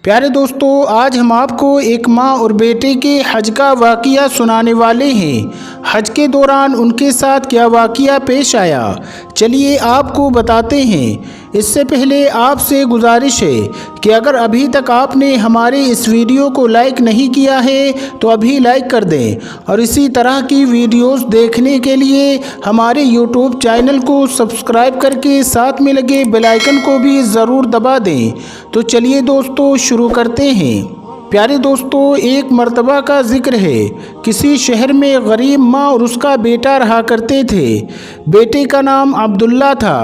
پیارے دوستو، آج ہم آپ کو ایک ماں اور بیٹے کے حج کا واقعہ سنانے والے ہیں۔ حج کے دوران ان کے ساتھ کیا واقعہ پیش آیا، چلیے آپ کو بتاتے ہیں۔ اس سے پہلے آپ سے گزارش ہے کہ اگر ابھی تک آپ نے ہمارے اس ویڈیو کو لائک نہیں کیا ہے تو ابھی لائک کر دیں، اور اسی طرح کی ویڈیوز دیکھنے کے لیے ہمارے یوٹیوب چینل کو سبسکرائب کر کے ساتھ میں لگے بیل آئیکن کو بھی ضرور دبا دیں۔ تو چلیے دوستو شروع کرتے ہیں۔ پیارے دوستو، ایک مرتبہ کا ذکر ہے، کسی شہر میں غریب ماں اور اس کا بیٹا رہا کرتے تھے۔ بیٹے کا نام عبداللہ تھا۔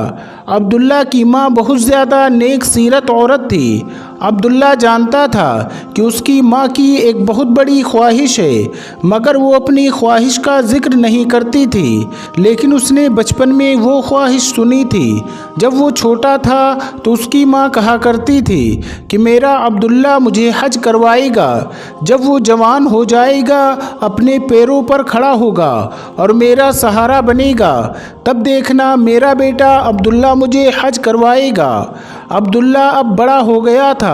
عبداللہ کی ماں بہت زیادہ نیک سیرت عورت تھی۔ عبداللہ جانتا تھا کہ اس کی ماں کی ایک بہت بڑی خواہش ہے، مگر وہ اپنی خواہش کا ذکر نہیں کرتی تھی، لیکن اس نے بچپن میں وہ خواہش سنی تھی۔ جب وہ چھوٹا تھا تو اس کی ماں کہا کرتی تھی کہ میرا عبداللہ مجھے حج کروائے گا، جب وہ جوان ہو جائے گا، اپنے پیروں پر کھڑا ہوگا اور میرا سہارا بنے گا، تب دیکھنا میرا بیٹا عبداللہ مجھے حج کروائے گا۔ عبداللہ اب بڑا ہو گیا تھا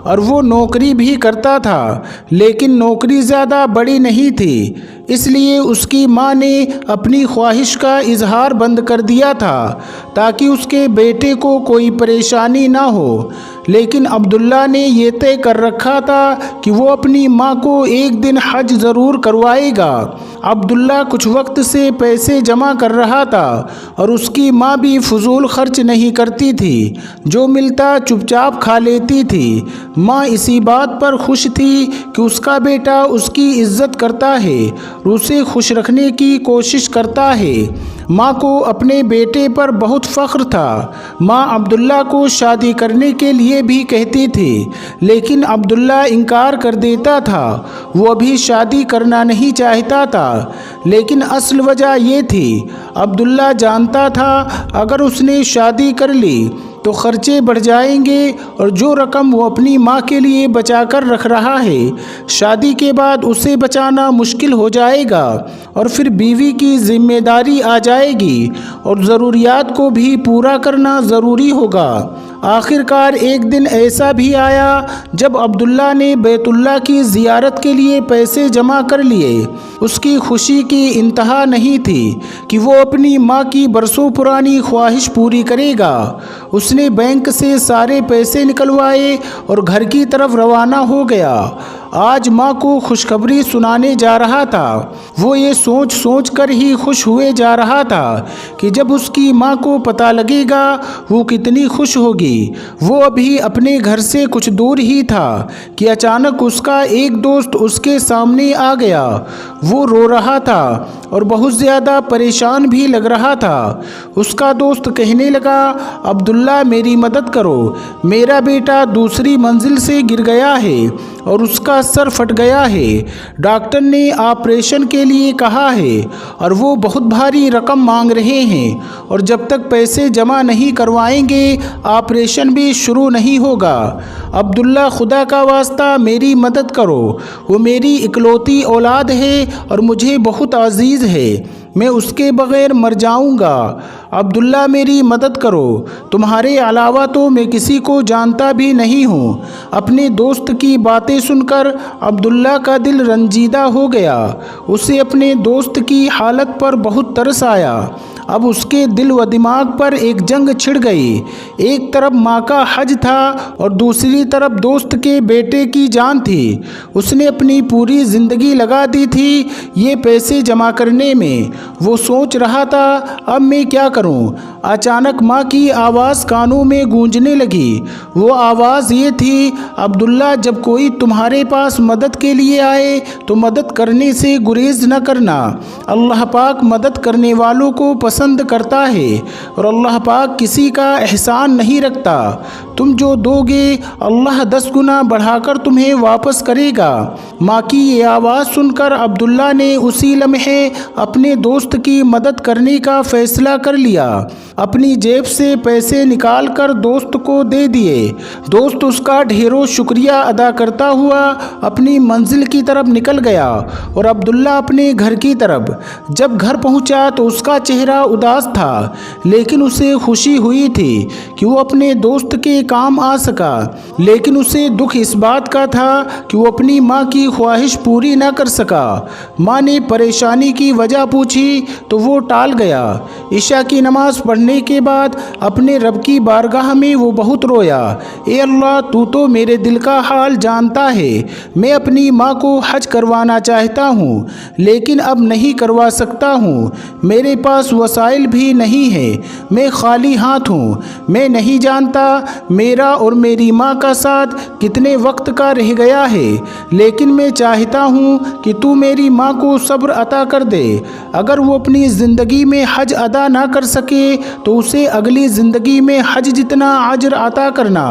اور وہ نوکری بھی کرتا تھا، لیکن نوکری زیادہ بڑی نہیں تھی، اس لیے اس کی ماں نے اپنی خواہش کا اظہار بند کر دیا تھا تاکہ اس کے بیٹے کو کوئی پریشانی نہ ہو۔ لیکن عبداللہ نے یہ طے کر رکھا تھا کہ وہ اپنی ماں کو ایک دن حج ضرور کروائے گا۔ عبداللہ کچھ وقت سے پیسے جمع کر رہا تھا اور اس کی ماں بھی فضول خرچ نہیں کرتی تھی، جو ملتا چپ چاپ کھا لیتی تھی۔ ماں اسی بات پر خوش تھی کہ اس کا بیٹا اس کی عزت کرتا ہے اور اسے خوش رکھنے کی کوشش کرتا ہے۔ ماں کو اپنے بیٹے پر بہت فخر تھا۔ ماں عبداللہ کو شادی کرنے کے لیے بھی کہتی تھی، لیکن عبداللہ انکار کر دیتا تھا۔ وہ ابھی شادی کرنا نہیں چاہتا تھا، لیکن اصل وجہ یہ تھی، عبداللہ جانتا تھا اگر اس نے شادی کر لی تو خرچے بڑھ جائیں گے، اور جو رقم وہ اپنی ماں کے لیے بچا کر رکھ رہا ہے، شادی کے بعد اسے بچانا مشکل ہو جائے گا، اور پھر بیوی کی ذمہ داری آ جائے گی اور ضروریات کو بھی پورا کرنا ضروری ہوگا۔ آخر کار ایک دن ایسا بھی آیا جب عبداللہ نے بیت اللہ کی زیارت کے لیے پیسے جمع کر لیے۔ اس کی خوشی کی انتہا نہیں تھی کہ وہ اپنی ماں کی برسوں پرانی خواہش پوری کرے گا۔ اس نے بینک سے سارے پیسے نکلوائے اور گھر کی طرف روانہ ہو گیا۔ آج ماں کو خوشخبری سنانے جا رہا تھا۔ وہ یہ سوچ سوچ کر ہی خوش ہوئے جا رہا تھا کہ جب اس کی ماں کو پتہ لگے گا وہ کتنی خوش ہوگی۔ وہ ابھی اپنے گھر سے کچھ دور ہی تھا کہ اچانک اس کا ایک دوست اس کے سامنے آ گیا۔ وہ رو رہا تھا اور بہت زیادہ پریشان بھی لگ رہا تھا۔ اس کا دوست کہنے لگا، عبداللہ میری مدد کرو، میرا بیٹا دوسری منزل سے گر گیا ہے اور اس کا سر پھٹ گیا ہے، ڈاکٹر نے آپریشن کے لیے کہا ہے اور وہ بہت بھاری رقم مانگ رہے ہیں، اور جب تک پیسے جمع نہیں کروائیں گے آپریشن بھی شروع نہیں ہوگا۔ عبداللہ خدا کا واسطہ میری مدد کرو، وہ میری اکلوتی اولاد ہے اور مجھے بہت عزیز ہے، میں اس کے بغیر مر جاؤں گا۔ عبداللہ میری مدد کرو، تمہارے علاوہ تو میں کسی کو جانتا بھی نہیں ہوں۔ اپنے دوست کی باتیں سن کر عبداللہ کا دل رنجیدہ ہو گیا۔ اسے اپنے دوست کی حالت پر بہت ترس آیا۔ اب اس کے دل و دماغ پر ایک جنگ چھڑ گئی۔ ایک طرف ماں کا حج تھا اور دوسری طرف دوست کے بیٹے کی جان تھی۔ اس نے اپنی پوری زندگی لگا دی تھی یہ پیسے جمع کرنے میں۔ وہ سوچ رہا تھا اب میں کیا کروں۔ اچانک ماں کی آواز کانوں میں گونجنے لگی۔ وہ آواز یہ تھی، عبداللہ جب کوئی تمہارے پاس مدد کے لیے آئے تو مدد کرنے سے گریز نہ کرنا۔ اللہ پاک مدد کرنے والوں کو پسند کرتا ہے اور اللہ پاک کسی کا احسان نہیں رکھتا۔ تم جو دو گے اللہ 10 گنا بڑھا کر تمہیں واپس کرے گا۔ ماں کی یہ آواز سن کر عبداللہ نے اسی لمحے اپنے دوست کی مدد کرنے کا فیصلہ کر لیا۔ اپنی جیب سے پیسے نکال کر دوست کو دے دیے۔ دوست اس کا ڈھیروں شکریہ ادا کرتا ہوا اپنی منزل کی طرف نکل گیا اور عبداللہ اپنے گھر کی طرف۔ جب گھر پہنچا تو اس کا چہرہ اداس تھا، لیکن اسے خوشی ہوئی تھی کہ وہ اپنے دوست کے کام آ سکا۔ لیکن اسے دکھ اس بات کا تھا کہ وہ اپنی ماں کی خواہش پوری نہ کر سکا۔ ماں نے پریشانی کی وجہ پوچھی تو وہ ٹال گیا۔ عشاء کی نماز پڑھنے کے بعد اپنے رب کی بارگاہ میں وہ بہت رویا، اے اللہ، تو میرے دل کا حال جانتا ہے۔ میں اپنی ماں کو حج کروانا چاہتا ہوں، لیکن اب نہیں کروا سکتا ہوں۔ میرے پاس وسائل بھی نہیں ہیں، میں خالی ہاتھ ہوں۔ میں نہیں جانتا میرا اور میری ماں کا ساتھ کتنے وقت کا رہ گیا ہے، لیکن میں چاہتا ہوں کہ تو میری ماں کو صبر عطا کر دے۔ اگر وہ اپنی زندگی میں حج ادا نہ کر سکے تو اسے اگلی زندگی میں حج جتنا اجر عطا کرنا۔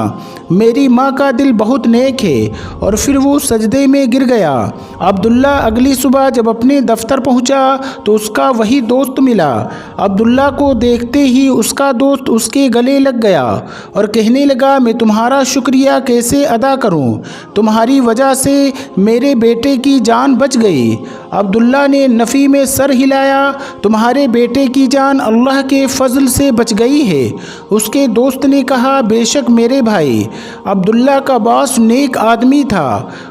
میری ماں کا دل بہت نیک ہے۔ اور پھر وہ سجدے میں گر گیا۔ عبداللہ اگلی صبح جب اپنے دفتر پہنچا تو اس کا وہی دوست ملا۔ عبداللہ کو دیکھتے ہی اس کا دوست اس کے گلے لگ گیا اور کہنے لگا، میں تمہارا شکریہ کیسے ادا کروں؟ تمہاری وجہ سے میرے بیٹے کی جان بچ گئی۔ عبداللہ نے نفی میں سر ہلایا، تمہارے بیٹے کی جان اللہ کے فضل سے بچ گئی ہے۔ اس کے دوست نے کہا، بے شک میرے بھائی۔ عبداللہ کا باس نیک آدمی تھا۔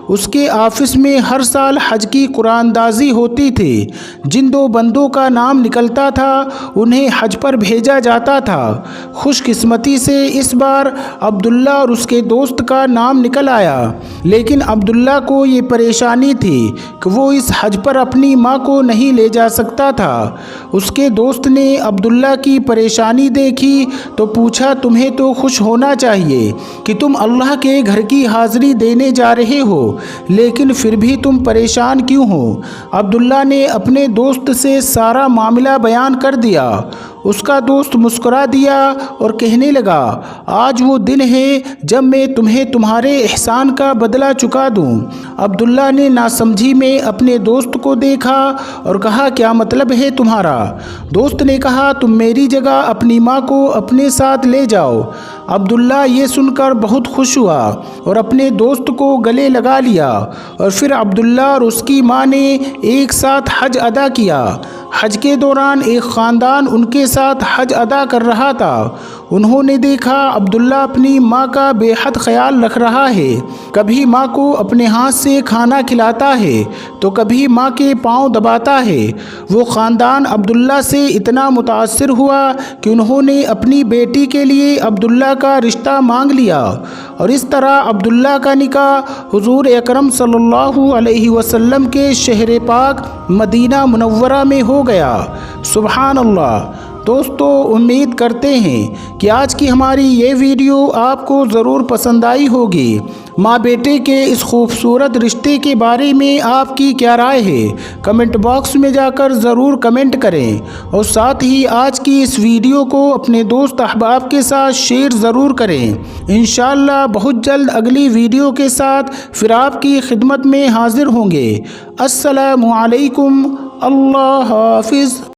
اس کے آفس میں ہر سال حج کی قرآن دازی ہوتی تھی۔ جن دو بندوں کا نام نکلتا تھا انہیں حج پر بھیجا جاتا تھا۔ خوش قسمتی سے اس بار عبداللہ اور اس کے دوست کا نام نکل آیا، لیکن عبداللہ کو یہ پریشانی تھی کہ وہ اس حج پر اپنی ماں کو نہیں لے جا سکتا تھا۔ اس کے دوست نے عبداللہ کی پریشانی دیکھی تو پوچھا، تمہیں تو خوش ہونا چاہیے کہ تم اللہ کے گھر کی حاضری دینے جا رہے ہو، لیکن پھر بھی تم پریشان کیوں ہو؟ عبداللہ نے اپنے دوست سے سارا معاملہ بیان کر دیا۔ اس کا دوست مسکرا دیا اور کہنے لگا، آج وہ دن ہے جب میں تمہیں تمہارے احسان کا بدلہ چکا دوں۔ عبداللہ نے ناسمجھی میں اپنے دوست کو دیکھا اور کہا، کیا مطلب ہے تمہارا؟ دوست نے کہا، تم میری جگہ اپنی ماں کو اپنے ساتھ لے جاؤ۔ عبداللہ یہ سن کر بہت خوش ہوا اور اپنے دوست کو گلے لگا لیا، اور پھر عبداللہ اور اس کی ماں نے ایک ساتھ حج ادا کیا۔ حج کے دوران ایک خاندان ان کے ساتھ حج ادا کر رہا تھا۔ انہوں نے دیکھا عبداللہ اپنی ماں کا بے حد خیال رکھ رہا ہے۔ کبھی ماں کو اپنے ہاتھ سے کھانا کھلاتا ہے تو کبھی ماں کے پاؤں دباتا ہے۔ وہ خاندان عبداللہ سے اتنا متاثر ہوا کہ انہوں نے اپنی بیٹی کے لیے عبداللہ کا رشتہ مانگ لیا، اور اس طرح عبداللہ کا نکاح حضور اکرم صلی اللہ علیہ وسلم کے شہر پاک مدینہ منورہ میں ہو گیا۔ سبحان اللہ۔ دوستو، امید کرتے ہیں کہ آج کی ہماری یہ ویڈیو آپ کو ضرور پسند آئی ہوگی۔ ماں بیٹے کے اس خوبصورت رشتے کے بارے میں آپ کی کیا رائے ہے؟ کمنٹ باکس میں جا کر ضرور کمنٹ کریں، اور ساتھ ہی آج کی اس ویڈیو کو اپنے دوست احباب کے ساتھ شیئر ضرور کریں۔ انشاءاللہ بہت جلد اگلی ویڈیو کے ساتھ پھر آپ کی خدمت میں حاضر ہوں گے۔ السلام علیکم۔ اللہ حافظ۔